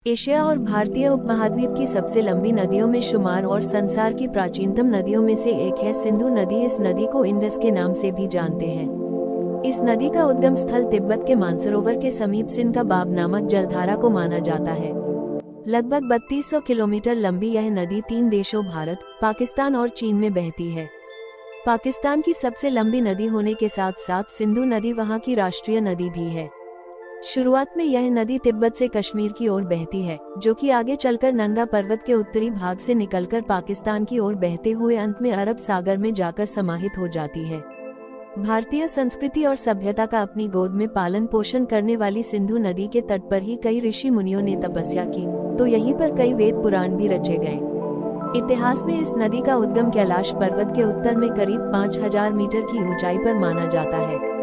Asia और भारतीय उपमहाद्वीप की सबसे लंबी नदियों में शुमार और संसार की प्राचीनतम नदियों में से एक है सिंधु नदी। इस नदी को इंडस के नाम से भी जानते हैं। इस नदी का उद्गम स्थल तिब्बत के मानसरोवर के समीप सिंध का बाब नामक जलधारा को माना जाता है। लगभग 3200 किलोमीटर लंबी यह नदी 3 देशों भारत, पाकिस्तान और चीन में बहती है। पाकिस्तान की सबसे लंबी नदी होने के साथ साथ सिंधु नदी वहां की राष्ट्रीय नदी भी है। शुरुआत में यह नदी तिब्बत से कश्मीर की ओर बहती है, जो कि आगे चलकर नंगा पर्वत के उत्तरी भाग से निकलकर पाकिस्तान की ओर बहते हुए अंत में अरब सागर में जाकर समाहित हो जाती है। भारतीय संस्कृति और सभ्यता का अपनी गोद में पालन पोषण करने वाली सिंधु नदी के तट पर ही कई ऋषि मुनियों ने तपस्या की, तो यहीं पर कई वेद पुराण भी रचे गए। इतिहास में इस नदी का उद्गम कैलाश पर्वत के उत्तर में करीब 5000 मीटर की ऊंचाई पर माना जाता है।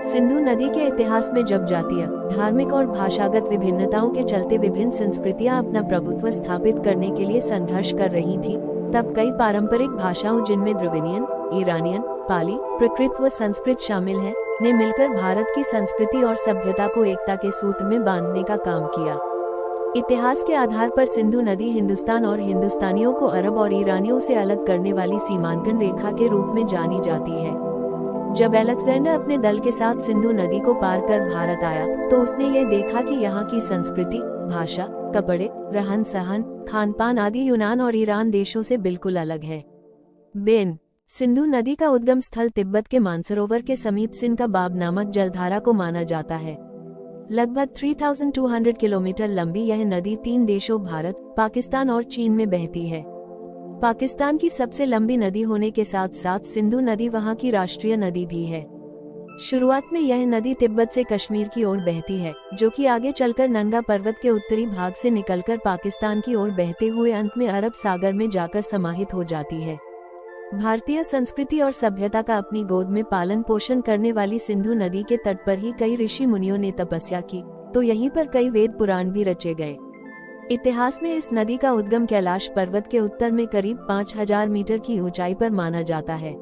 सिंधु नदी के इतिहास में जब जातीय, धार्मिक और भाषागत विभिन्नताओं के चलते विभिन्न संस्कृतियां अपना प्रभुत्व स्थापित करने के लिए संघर्ष कर रही थीं, तब कई पारंपरिक भाषाओं जिनमें द्रविडियन, ईरानियन, पाली, प्राकृत व संस्कृत शामिल है, ने मिलकर भारत की संस्कृति और सभ्यता को एकता के सूत्र में बांधने का काम किया। इतिहास के आधार पर सिंधु नदी हिंदुस्तान और हिंदुस्तानियों को अरब और ईरानियों से अलग करने वाली सीमांकन रेखा के रूप में जानी जाती है। जब अलेक्जेंडर अपने दल के साथ सिंधु नदी को पार कर भारत आया, तो उसने ये देखा कि यहाँ की संस्कृति, भाषा, कपड़े, रहन सहन, खान पान आदि यूनान और ईरान देशों से बिल्कुल अलग है। सिंधु नदी का उद्गम स्थल तिब्बत के मानसरोवर के समीप सिंध का बाब नामक जलधारा को माना जाता है। लगभग 3200 किलोमीटर लंबी यह नदी 3 देशों भारत, पाकिस्तान और चीन में बहती है। पाकिस्तान की सबसे लंबी नदी होने के साथ साथ सिंधु नदी वहां की राष्ट्रीय नदी भी है। शुरुआत में यह नदी तिब्बत से कश्मीर की ओर बहती है, जो कि आगे चलकर नंगा पर्वत के उत्तरी भाग से निकलकर पाकिस्तान की ओर बहते हुए अंत में अरब सागर में जाकर समाहित हो जाती है। भारतीय संस्कृति और सभ्यता का अपनी गोद में पालन पोषण करने वाली सिंधु नदी के तट पर ही कई ऋषि मुनियों ने तपस्या की, तो यहीं पर कई वेद पुराण भी रचे गए। इतिहास में इस नदी का उद्गम कैलाश पर्वत के उत्तर में करीब 5000 मीटर की ऊंचाई पर माना जाता है।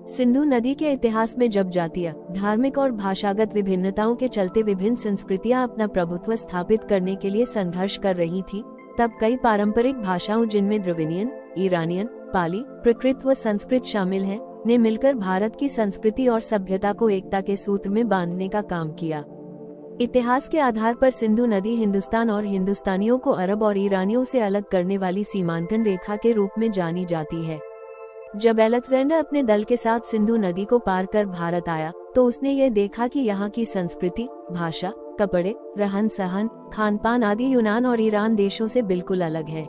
सिंधु नदी के इतिहास में जब जातीय, धार्मिक और भाषागत विभिन्नताओं के चलते विभिन्न संस्कृतियां अपना प्रभुत्व स्थापित करने के लिए संघर्ष कर रही थी, तब कई पारंपरिक भाषाओं जिनमें द्रविडियन, ईरानियन, पाली, प्राकृत व संस्कृत शामिल है, ने मिलकर भारत की संस्कृति और सभ्यता को एकता के सूत्र में बांधने का काम किया। इतिहास के आधार पर सिंधु नदी हिंदुस्तान और हिंदुस्तानियों को अरब और ईरानियों से अलग करने वाली सीमांकन रेखा के रूप में जानी जाती है। जब अलेक्जेंडर अपने दल के साथ सिंधु नदी को पार कर भारत आया, तो उसने ये देखा कि यहाँ की संस्कृति, भाषा, कपड़े, रहन सहन, खान पान आदि यूनान और ईरान देशों से बिल्कुल अलग है।